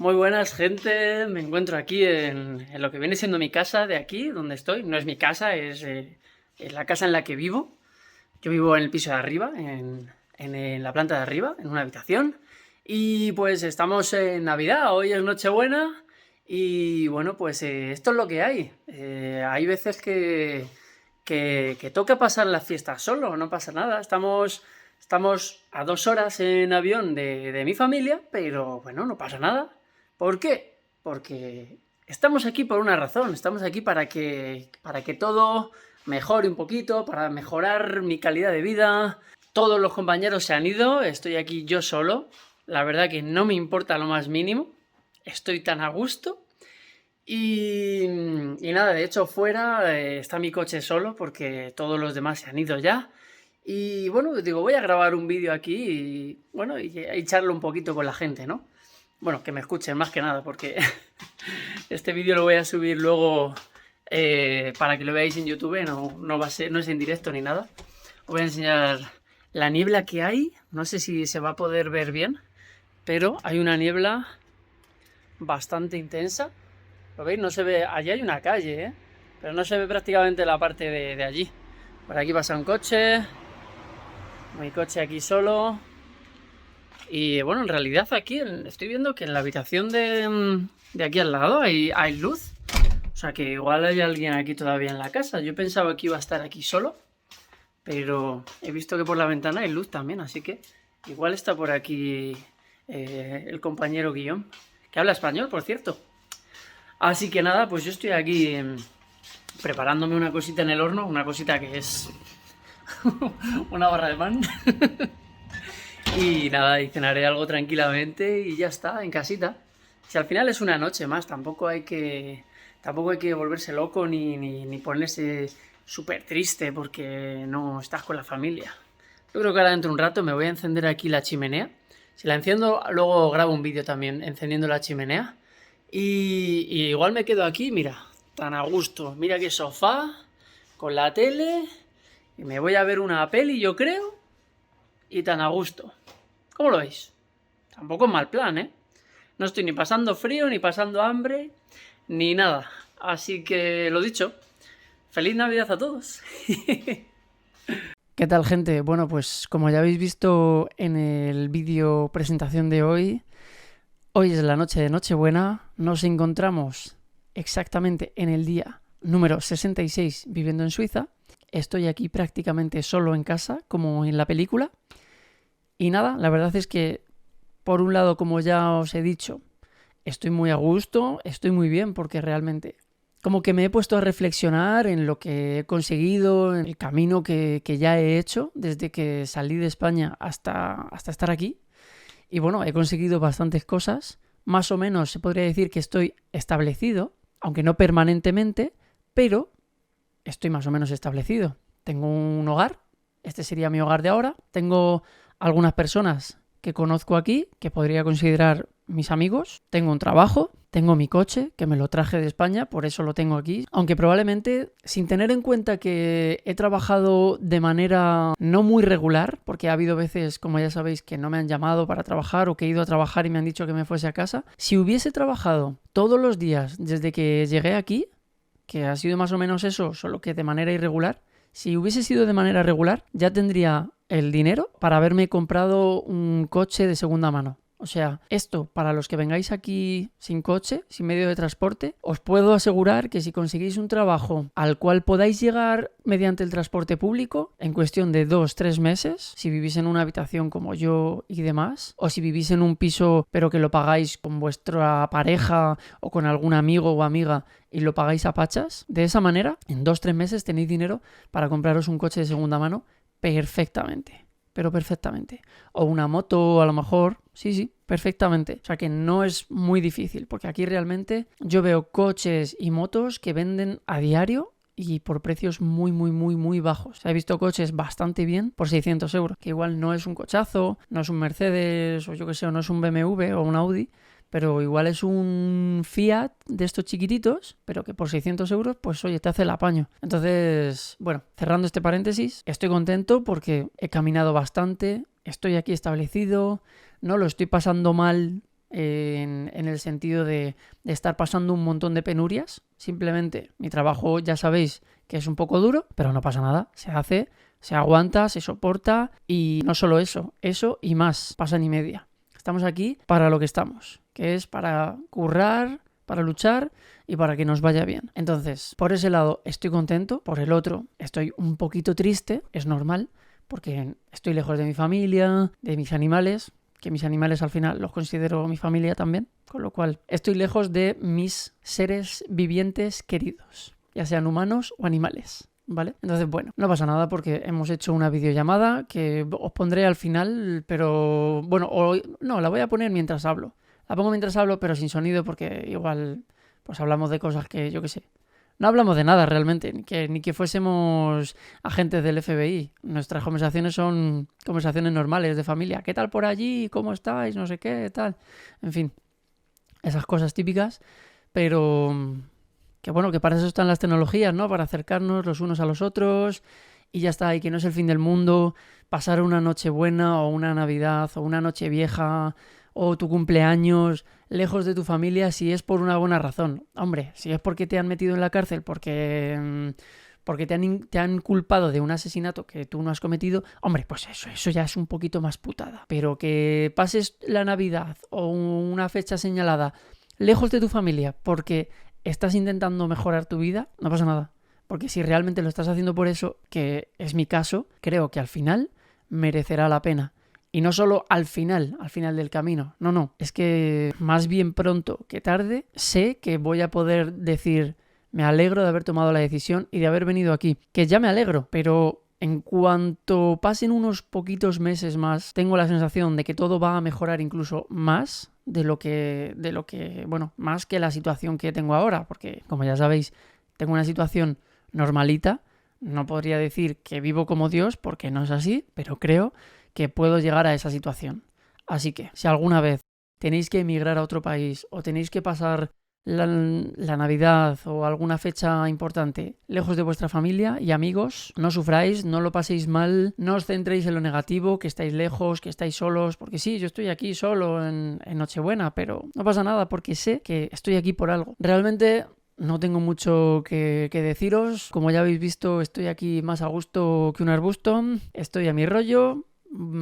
Muy buenas, gente. Me encuentro aquí en lo que viene siendo mi casa de aquí, donde estoy. No es mi casa, es la casa en la que vivo. Yo vivo en el piso de arriba, en la planta de arriba, en una habitación. Y pues estamos en Navidad, hoy es Nochebuena. Y bueno, pues esto es lo que hay. Hay veces que toca pasar las fiestas solo, no pasa nada. Estamos a 2 horas en avión de mi familia, pero bueno, no pasa nada. ¿Por qué? Porque estamos aquí por una razón, estamos aquí para que todo mejore un poquito, para mejorar mi calidad de vida. Todos los compañeros se han ido, estoy aquí yo solo. La verdad que no me importa lo más mínimo, estoy tan a gusto. Y nada, de hecho fuera está mi coche solo porque todos los demás se han ido ya. Y bueno, digo, voy a grabar un vídeo aquí y bueno, y charlo un poquito con la gente, ¿no? Bueno, que me escuchen más que nada, porque este vídeo lo voy a subir luego para que lo veáis en YouTube, no es en directo ni nada. Os voy a enseñar la niebla que hay, no sé si se va a poder ver bien, pero hay una niebla bastante intensa. ¿Lo veis? No se ve, allí hay una calle, pero no se ve prácticamente la parte de allí. Por aquí pasa un coche, mi coche aquí solo. Y bueno, en realidad aquí estoy viendo que en la habitación de aquí al lado hay luz. O sea que igual hay alguien aquí todavía en la casa. Yo pensaba que iba a estar aquí solo, pero he visto que por la ventana hay luz también, así que igual está por aquí el compañero Guillón, que habla español, por cierto. Así que nada, pues yo estoy aquí preparándome una cosita en el horno, una cosita que es una barra de pan. Y nada, y cenaré algo tranquilamente y ya está, en casita. Si al final es una noche más, tampoco hay que volverse loco ni ponerse súper triste porque no estás con la familia. Yo creo que ahora dentro de un rato me voy a encender aquí la chimenea. Si la enciendo, luego grabo un vídeo también encendiendo la chimenea. Y igual me quedo aquí, mira, tan a gusto. Mira qué sofá, con la tele, y me voy a ver una peli, yo creo, y tan a gusto. ¿Cómo lo veis? Tampoco es mal plan, ¿eh? No estoy ni pasando frío, ni pasando hambre, ni nada. Así que, lo dicho, ¡feliz Navidad a todos! ¿Qué tal, gente? Bueno, pues como ya habéis visto en el vídeo presentación de hoy es la noche de Nochebuena. Nos encontramos exactamente en el día número 66 viviendo en Suiza. Estoy aquí prácticamente solo en casa, como en la película. Y nada, la verdad es que, por un lado, como ya os he dicho, estoy muy a gusto, estoy muy bien, porque realmente como que me he puesto a reflexionar en lo que he conseguido, en el camino que ya he hecho desde que salí de España hasta estar aquí. Y bueno, he conseguido bastantes cosas. Más o menos se podría decir que estoy establecido, aunque no permanentemente, pero estoy más o menos establecido. Tengo un hogar, este sería mi hogar de ahora. Tengo algunas personas que conozco aquí, que podría considerar mis amigos. Tengo un trabajo, tengo mi coche, que me lo traje de España, por eso lo tengo aquí. Aunque probablemente, sin tener en cuenta que he trabajado de manera no muy regular, porque ha habido veces, como ya sabéis, que no me han llamado para trabajar o que he ido a trabajar y me han dicho que me fuese a casa. Si hubiese trabajado todos los días desde que llegué aquí, que ha sido más o menos eso, solo que de manera irregular, si hubiese sido de manera regular, ya tendría el dinero para haberme comprado un coche de segunda mano. O sea, esto, para los que vengáis aquí sin coche, sin medio de transporte, os puedo asegurar que si conseguís un trabajo al cual podáis llegar mediante el transporte público, en cuestión de 2-3 meses, si vivís en una habitación como yo y demás, o si vivís en un piso pero que lo pagáis con vuestra pareja o con algún amigo o amiga y lo pagáis a pachas, de esa manera, en 2-3 meses tenéis dinero para compraros un coche de segunda mano perfectamente. Pero perfectamente. O una moto, a lo mejor. Sí, perfectamente. O sea que no es muy difícil, porque aquí realmente yo veo coches y motos que venden a diario y por precios muy bajos. He visto coches bastante bien por 600 euros, que igual no es un cochazo, no es un Mercedes o yo que sé, o no es un BMW o un Audi, pero igual es un Fiat de estos chiquititos, pero que por 600 euros, pues oye, te hace el apaño. Entonces, bueno, cerrando este paréntesis, estoy contento porque he caminado bastante, estoy aquí establecido, no lo estoy pasando mal en el sentido de estar pasando un montón de penurias. Simplemente mi trabajo ya sabéis que es un poco duro, pero no pasa nada, se hace, se aguanta, se soporta y no solo eso y más, pasa ni media. Estamos aquí para lo que estamos, que es para currar, para luchar y para que nos vaya bien. Entonces, por ese lado estoy contento, por el otro estoy un poquito triste, es normal, porque estoy lejos de mi familia, de mis animales, que mis animales al final los considero mi familia también, con lo cual estoy lejos de mis seres vivientes queridos, ya sean humanos o animales, ¿vale? Entonces, bueno, no pasa nada porque hemos hecho una videollamada que os pondré al final, pero bueno, no, la voy a poner mientras hablo. La pongo mientras hablo, pero sin sonido porque igual pues hablamos de cosas que yo qué sé. No hablamos de nada realmente, ni que fuésemos agentes del FBI. Nuestras conversaciones son conversaciones normales de familia. ¿Qué tal por allí? ¿Cómo estáis? No sé qué, tal. En fin, esas cosas típicas, pero que bueno, que para eso están las tecnologías, ¿no? Para acercarnos los unos a los otros y ya está, y que no es el fin del mundo pasar una noche buena o una Navidad o una noche vieja o tu cumpleaños lejos de tu familia si es por una buena razón. Hombre, si es porque te han metido en la cárcel, porque te han culpado de un asesinato que tú no has cometido, hombre, pues eso ya es un poquito más putada. Pero que pases la Navidad o una fecha señalada lejos de tu familia porque estás intentando mejorar tu vida, no pasa nada. Porque si realmente lo estás haciendo por eso, que es mi caso, creo que al final merecerá la pena. Y no solo al final del camino. No. Es que más bien pronto que tarde sé que voy a poder decir me alegro de haber tomado la decisión y de haber venido aquí. Que ya me alegro, pero en cuanto pasen unos poquitos meses más, tengo la sensación de que todo va a mejorar incluso más de lo que, bueno, más que la situación que tengo ahora. Porque, como ya sabéis, tengo una situación normalita. No podría decir que vivo como Dios porque no es así, pero creo que puedo llegar a esa situación. Así que, si alguna vez tenéis que emigrar a otro país o tenéis que pasar la Navidad o alguna fecha importante lejos de vuestra familia y amigos, no sufráis, no lo paséis mal, no os centréis en lo negativo, que estáis lejos, que estáis solos, porque sí, yo estoy aquí solo en Nochebuena, pero no pasa nada porque sé que estoy aquí por algo. Realmente no tengo mucho que deciros. Como ya habéis visto, estoy aquí más a gusto que un arbusto. Estoy a mi rollo.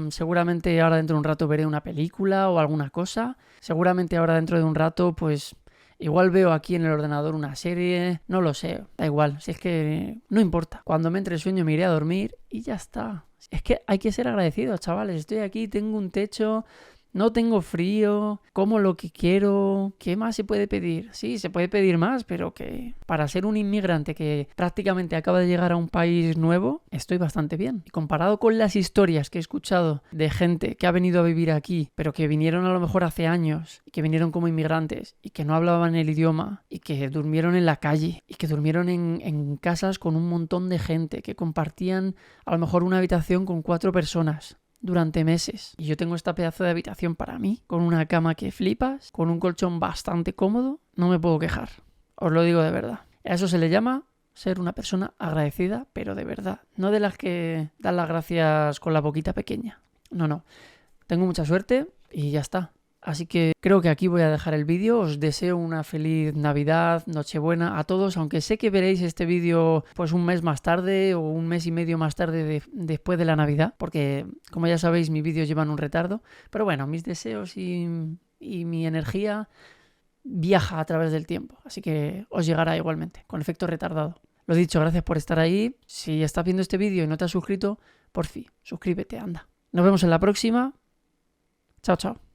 Seguramente ahora dentro de un rato veré una película o alguna cosa. Seguramente ahora dentro de un rato, pues igual veo aquí en el ordenador una serie. No lo sé, da igual. Si es que no importa. Cuando me entre el sueño me iré a dormir y ya está. Es que hay que ser agradecidos, chavales. Estoy aquí, tengo un techo. No tengo frío, como lo que quiero. ¿Qué más se puede pedir? Sí, se puede pedir más, pero que para ser un inmigrante que prácticamente acaba de llegar a un país nuevo, estoy bastante bien. Y comparado con las historias que he escuchado de gente que ha venido a vivir aquí, pero que vinieron a lo mejor hace años, y que vinieron como inmigrantes, y que no hablaban el idioma, y que durmieron en la calle, y que durmieron en casas con un montón de gente, que compartían a lo mejor una habitación con 4 personas. Durante meses. Y yo tengo esta pedazo de habitación para mí, con una cama que flipas, con un colchón bastante cómodo. No me puedo quejar. Os lo digo de verdad. A eso se le llama ser una persona agradecida, pero de verdad. No de las que dan las gracias con la boquita pequeña. No. Tengo mucha suerte y ya está. Así que creo que aquí voy a dejar el vídeo. Os deseo una feliz Navidad, Nochebuena a todos, aunque sé que veréis este vídeo pues un mes más tarde o un mes y medio más tarde después de la Navidad, porque como ya sabéis mis vídeos llevan un retardo. Pero bueno, mis deseos y mi energía viaja a través del tiempo, así que os llegará igualmente, con efecto retardado. Lo dicho, gracias por estar ahí. Si estás viendo este vídeo y no te has suscrito, por fin, suscríbete, anda. Nos vemos en la próxima. Chao, chao.